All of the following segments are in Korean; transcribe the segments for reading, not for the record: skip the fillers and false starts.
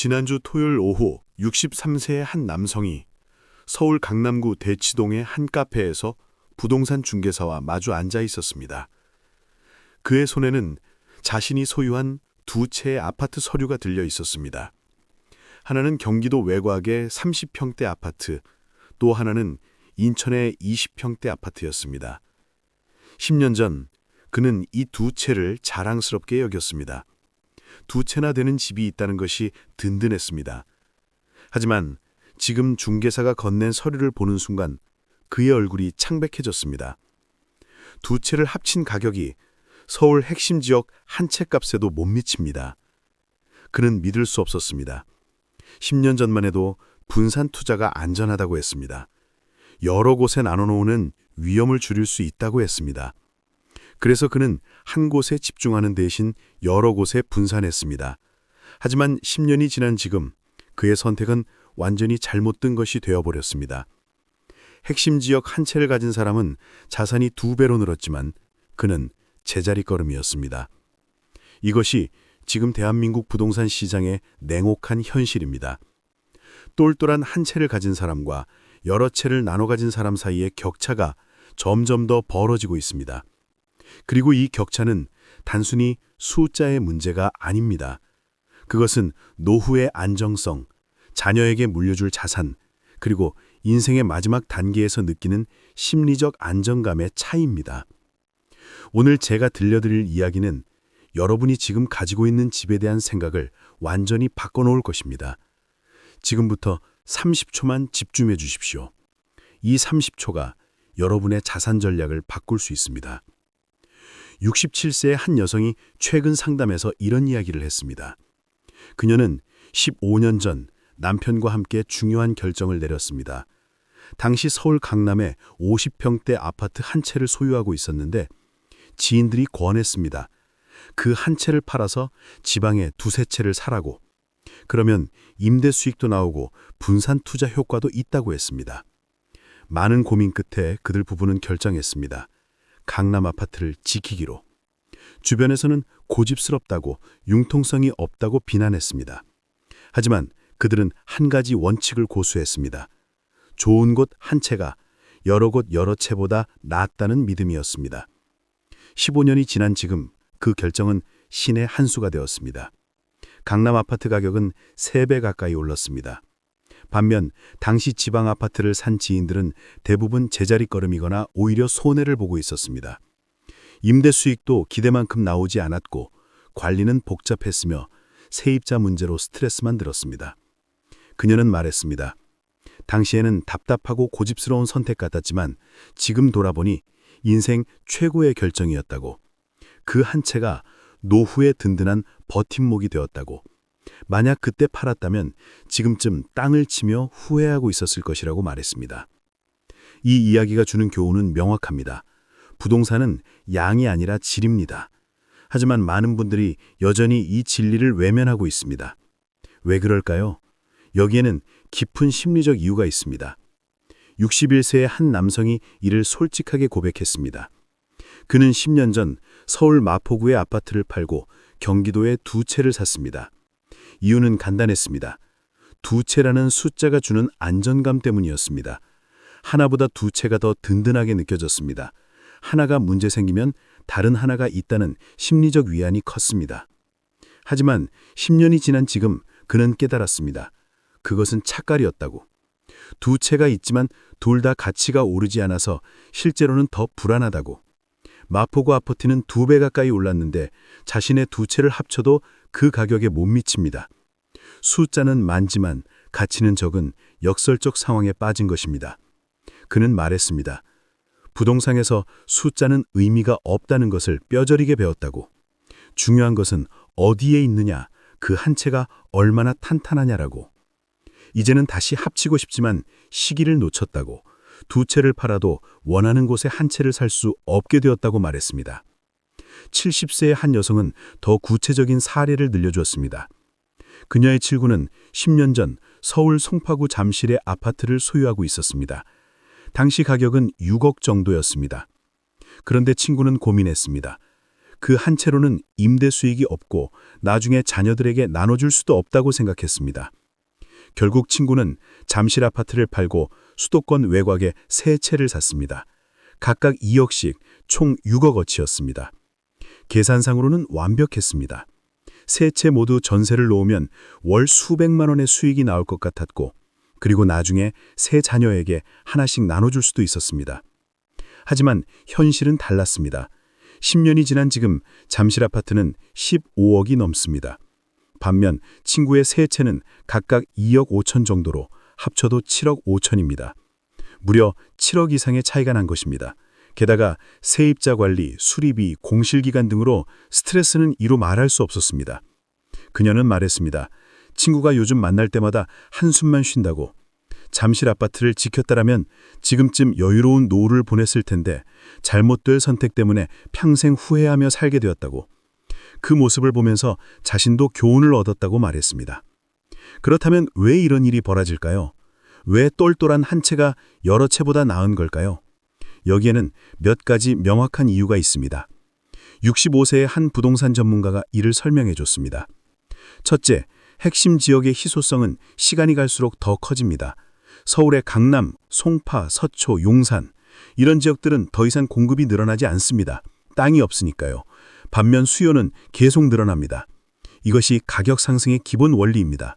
지난주 토요일 오후 63세의 한 남성이 서울 강남구 대치동의 한 카페에서 부동산 중개사와 마주 앉아 있었습니다. 그의 손에는 자신이 소유한 두 채의 아파트 서류가 들려 있었습니다. 하나는 경기도 외곽의 30평대 아파트, 또 하나는 인천의 20평대 아파트였습니다. 10년 전 그는 이 두 채를 자랑스럽게 여겼습니다. 두 채나 되는 집이 있다는 것이 든든했습니다. 하지만 지금 중개사가 건넨 서류를 보는 순간 그의 얼굴이 창백해졌습니다. 두 채를 합친 가격이 서울 핵심 지역 한 채 값에도 못 미칩니다. 그는 믿을 수 없었습니다. 10년 전만 해도 분산 투자가 안전하다고 했습니다. 여러 곳에 나눠놓으면 위험을 줄일 수 있다고 했습니다. 그래서 그는 한 곳에 집중하는 대신 여러 곳에 분산했습니다. 하지만 10년이 지난 지금 그의 선택은 완전히 잘못된 것이 되어버렸습니다. 핵심 지역 한 채를 가진 사람은 자산이 2배로 늘었지만 그는 제자리걸음이었습니다. 이것이 지금 대한민국 부동산 시장의 냉혹한 현실입니다. 똘똘한 한 채를 가진 사람과 여러 채를 나눠 가진 사람 사이의 격차가 점점 더 벌어지고 있습니다. 그리고 이 격차는 단순히 숫자의 문제가 아닙니다. 그것은 노후의 안정성, 자녀에게 물려줄 자산, 그리고 인생의 마지막 단계에서 느끼는 심리적 안정감의 차이입니다. 오늘 제가 들려드릴 이야기는 여러분이 지금 가지고 있는 집에 대한 생각을 완전히 바꿔놓을 것입니다. 지금부터 30초만 집중해 주십시오. 이 30초가 여러분의 자산 전략을 바꿀 수 있습니다. 67세의 한 여성이 최근 상담에서 이런 이야기를 했습니다. 그녀는 15년 전 남편과 함께 중요한 결정을 내렸습니다. 당시 서울 강남에 50평대 아파트 한 채를 소유하고 있었는데 지인들이 권했습니다. 그 한 채를 팔아서 지방에 2~3채를 사라고. 그러면 임대 수익도 나오고 분산 투자 효과도 있다고 했습니다. 많은 고민 끝에 그들 부부는 결정했습니다. 강남 아파트를 지키기로. 주변에서는 고집스럽다고 융통성이 없다고 비난했습니다. 하지만 그들은 한 가지 원칙을 고수했습니다. 좋은 곳 한 채가 여러 곳 여러 채보다 낫다는 믿음이었습니다. 15년이 지난 지금 그 결정은 신의 한 수가 되었습니다. 강남 아파트 가격은 3배 가까이 올랐습니다. 반면 당시 지방 아파트를 산 지인들은 대부분 제자리걸음이거나 오히려 손해를 보고 있었습니다. 임대 수익도 기대만큼 나오지 않았고 관리는 복잡했으며 세입자 문제로 스트레스만 들었습니다. 그녀는 말했습니다. 당시에는 답답하고 고집스러운 선택 같았지만 지금 돌아보니 인생 최고의 결정이었다고. 그 한 채가 노후의 든든한 버팀목이 되었다고. 만약 그때 팔았다면 지금쯤 땅을 치며 후회하고 있었을 것이라고 말했습니다. 이 이야기가 주는 교훈은 명확합니다. 부동산은 양이 아니라 질입니다. 하지만 많은 분들이 여전히 이 진리를 외면하고 있습니다. 왜 그럴까요? 여기에는 깊은 심리적 이유가 있습니다. 61세의 한 남성이 이를 솔직하게 고백했습니다. 그는 10년 전 서울 마포구의 아파트를 팔고 경기도에 2채를 샀습니다. 이유는 간단했습니다. 2채라는 숫자가 주는 안정감 때문이었습니다. 하나보다 2채가 더 든든하게 느껴졌습니다. 하나가 문제 생기면 다른 하나가 있다는 심리적 위안이 컸습니다. 하지만 10년이 지난 지금 그는 깨달았습니다. 그것은 착각이었다고. 2채가 있지만 둘 다 가치가 오르지 않아서 실제로는 더 불안하다고. 마포구 아파트는 2배 가까이 올랐는데 자신의 2채를 합쳐도 그 가격에 못 미칩니다. 숫자는 많지만 가치는 적은 역설적 상황에 빠진 것입니다. 그는 말했습니다. 부동산에서 숫자는 의미가 없다는 것을 뼈저리게 배웠다고. 중요한 것은 어디에 있느냐, 그 한 채가 얼마나 탄탄하냐라고. 이제는 다시 합치고 싶지만 시기를 놓쳤다고. 2채를 팔아도 원하는 곳에 한 채를 살 수 없게 되었다고 말했습니다. 70세의 한 여성은 더 구체적인 사례를 늘려주었습니다. 그녀의 친구는 10년 전 서울 송파구 잠실의 아파트를 소유하고 있었습니다. 당시 가격은 6억 정도였습니다. 그런데 친구는 고민했습니다. 그 한 채로는 임대 수익이 없고 나중에 자녀들에게 나눠줄 수도 없다고 생각했습니다. 결국 친구는 잠실 아파트를 팔고 수도권 외곽에 세 채를 샀습니다. 각각 2억씩 총 6억어치였습니다. 계산상으로는 완벽했습니다. 세 채 모두 전세를 놓으면 월 수백만 원의 수익이 나올 것 같았고, 그리고 나중에 세 자녀에게 하나씩 나눠줄 수도 있었습니다. 하지만 현실은 달랐습니다. 10년이 지난 지금 잠실 아파트는 15억이 넘습니다. 반면 친구의 세 채는 각각 2억 5천 정도로 합쳐도 7억 5천입니다. 무려 7억 이상의 차이가 난 것입니다. 게다가 세입자 관리, 수리비, 공실기간 등으로 스트레스는 이루 말할 수 없었습니다. 그녀는 말했습니다. 친구가 요즘 만날 때마다 한숨만 쉰다고. 잠실 아파트를 지켰다라면 지금쯤 여유로운 노후를 보냈을 텐데 잘못될 선택 때문에 평생 후회하며 살게 되었다고. 그 모습을 보면서 자신도 교훈을 얻었다고 말했습니다. 그렇다면 왜 이런 일이 벌어질까요? 왜 똘똘한 한 채가 여러 채보다 나은 걸까요? 여기에는 몇 가지 명확한 이유가 있습니다. 65세의 한 부동산 전문가가 이를 설명해 줬습니다. 첫째, 핵심 지역의 희소성은 시간이 갈수록 더 커집니다. 서울의 강남, 송파, 서초, 용산 이런 지역들은 더 이상 공급이 늘어나지 않습니다. 땅이 없으니까요. 반면 수요는 계속 늘어납니다. 이것이 가격 상승의 기본 원리입니다.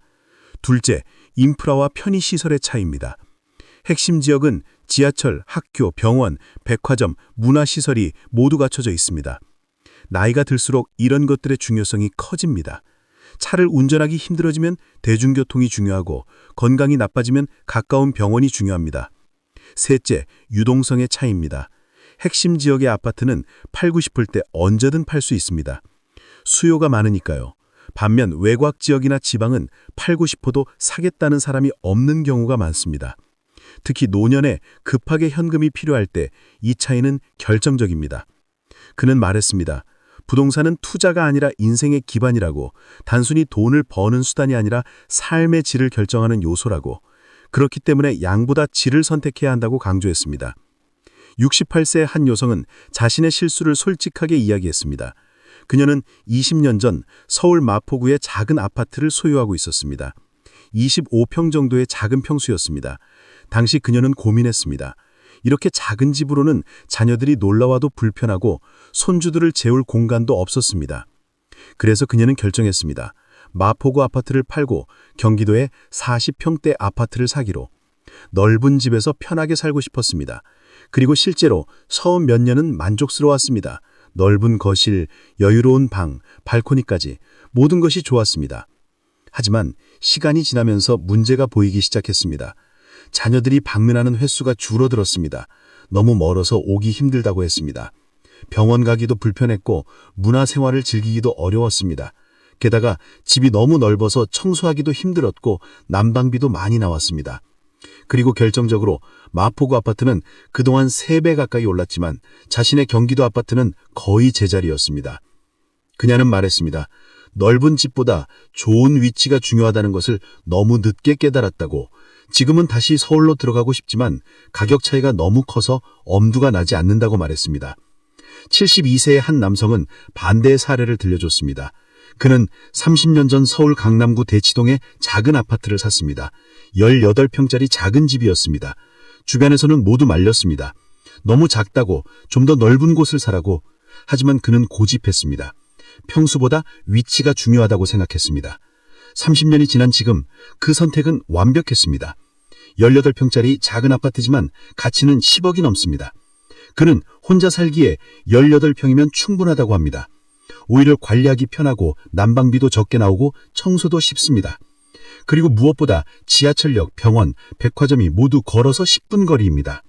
둘째, 인프라와 편의시설의 차이입니다. 핵심 지역은 지하철, 학교, 병원, 백화점, 문화시설이 모두 갖춰져 있습니다. 나이가 들수록 이런 것들의 중요성이 커집니다. 차를 운전하기 힘들어지면 대중교통이 중요하고 건강이 나빠지면 가까운 병원이 중요합니다. 셋째, 유동성의 차이입니다. 핵심 지역의 아파트는 팔고 싶을 때 언제든 팔 수 있습니다. 수요가 많으니까요. 반면 외곽 지역이나 지방은 팔고 싶어도 사겠다는 사람이 없는 경우가 많습니다. 특히 노년에 급하게 현금이 필요할 때 이 차이는 결정적입니다. 그는 말했습니다. 부동산은 투자가 아니라 인생의 기반이라고, 단순히 돈을 버는 수단이 아니라 삶의 질을 결정하는 요소라고, 그렇기 때문에 양보다 질을 선택해야 한다고 강조했습니다. 68세의 한 여성은 자신의 실수를 솔직하게 이야기했습니다. 그녀는 20년 전 서울 마포구의 작은 아파트를 소유하고 있었습니다. 25평 정도의 작은 평수였습니다. 당시 그녀는 고민했습니다. 이렇게 작은 집으로는 자녀들이 놀러와도 불편하고 손주들을 재울 공간도 없었습니다. 그래서 그녀는 결정했습니다. 마포구 아파트를 팔고 경기도에 40평대 아파트를 사기로. 넓은 집에서 편하게 살고 싶었습니다. 그리고 실제로 처음 몇 년은 만족스러웠습니다. 넓은 거실, 여유로운 방, 발코니까지 모든 것이 좋았습니다. 하지만 시간이 지나면서 문제가 보이기 시작했습니다. 자녀들이 방문하는 횟수가 줄어들었습니다. 너무 멀어서 오기 힘들다고 했습니다. 병원 가기도 불편했고 문화생활을 즐기기도 어려웠습니다. 게다가 집이 너무 넓어서 청소하기도 힘들었고 난방비도 많이 나왔습니다. 그리고 결정적으로 마포구 아파트는 그동안 3배 가까이 올랐지만 자신의 경기도 아파트는 거의 제자리였습니다. 그녀는 말했습니다. 넓은 집보다 좋은 위치가 중요하다는 것을 너무 늦게 깨달았다고. 지금은 다시 서울로 들어가고 싶지만 가격 차이가 너무 커서 엄두가 나지 않는다고 말했습니다. 72세의 한 남성은 반대의 사례를 들려줬습니다. 그는 30년 전 서울 강남구 대치동에 작은 아파트를 샀습니다. 18평짜리 작은 집이었습니다. 주변에서는 모두 말렸습니다. 너무 작다고, 좀 더 넓은 곳을 사라고. 하지만 그는 고집했습니다. 평수보다 위치가 중요하다고 생각했습니다. 30년이 지난 지금 그 선택은 완벽했습니다. 18평짜리 작은 아파트지만 가치는 10억이 넘습니다. 그는 혼자 살기에 18평이면 충분하다고 합니다. 오히려 관리하기 편하고 난방비도 적게 나오고 청소도 쉽습니다. 그리고 무엇보다 지하철역, 병원, 백화점이 모두 걸어서 10분 거리입니다.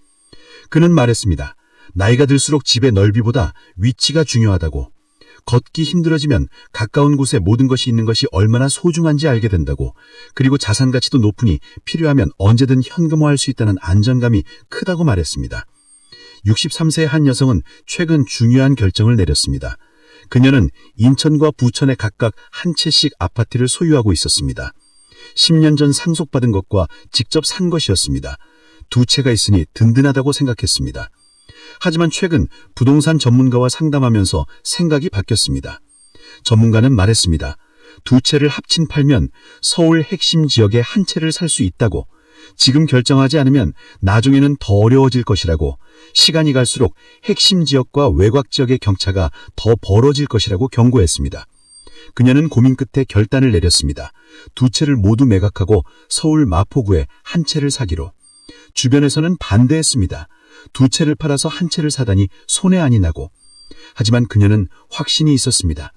그는 말했습니다. 나이가 들수록 집의 넓이보다 위치가 중요하다고. 걷기 힘들어지면 가까운 곳에 모든 것이 있는 것이 얼마나 소중한지 알게 된다고. 그리고 자산 가치도 높으니 필요하면 언제든 현금화할 수 있다는 안정감이 크다고 말했습니다. 63세의 한 여성은 최근 중요한 결정을 내렸습니다. 그녀는 인천과 부천에 각각 한 채씩 아파트를 소유하고 있었습니다. 10년 전 상속받은 것과 직접 산 것이었습니다. 두 채가 있으니 든든하다고 생각했습니다. 하지만 최근 부동산 전문가와 상담하면서 생각이 바뀌었습니다. 전문가는 말했습니다. 두 채를 합친 팔면 서울 핵심 지역의 한 채를 살 수 있다고. 지금 결정하지 않으면 나중에는 더 어려워질 것이라고. 시간이 갈수록 핵심 지역과 외곽 지역의 격차가 더 벌어질 것이라고 경고했습니다. 그녀는 고민 끝에 결단을 내렸습니다. 두 채를 모두 매각하고 서울 마포구에 한 채를 사기로. 주변에서는 반대했습니다. 두 채를 팔아서 한 채를 사다니 손해 아니냐고. 하지만 그녀는 확신이 있었습니다.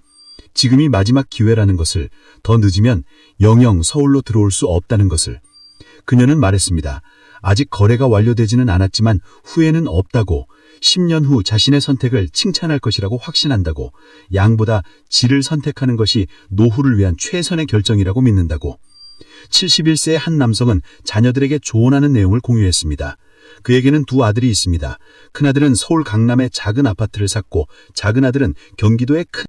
지금이 마지막 기회라는 것을, 더 늦으면 영영 서울로 들어올 수 없다는 것을. 그녀는 말했습니다. 아직 거래가 완료되지는 않았지만 후회는 없다고. 10년 후 자신의 선택을 칭찬할 것이라고 확신한다고. 양보다 질을 선택하는 것이 노후를 위한 최선의 결정이라고 믿는다고. 71세의 한 남성은 자녀들에게 조언하는 내용을 공유했습니다. 그에게는 두 아들이 있습니다. 큰아들은 서울 강남에 작은 아파트를 샀고 작은 아들은 경기도의 큰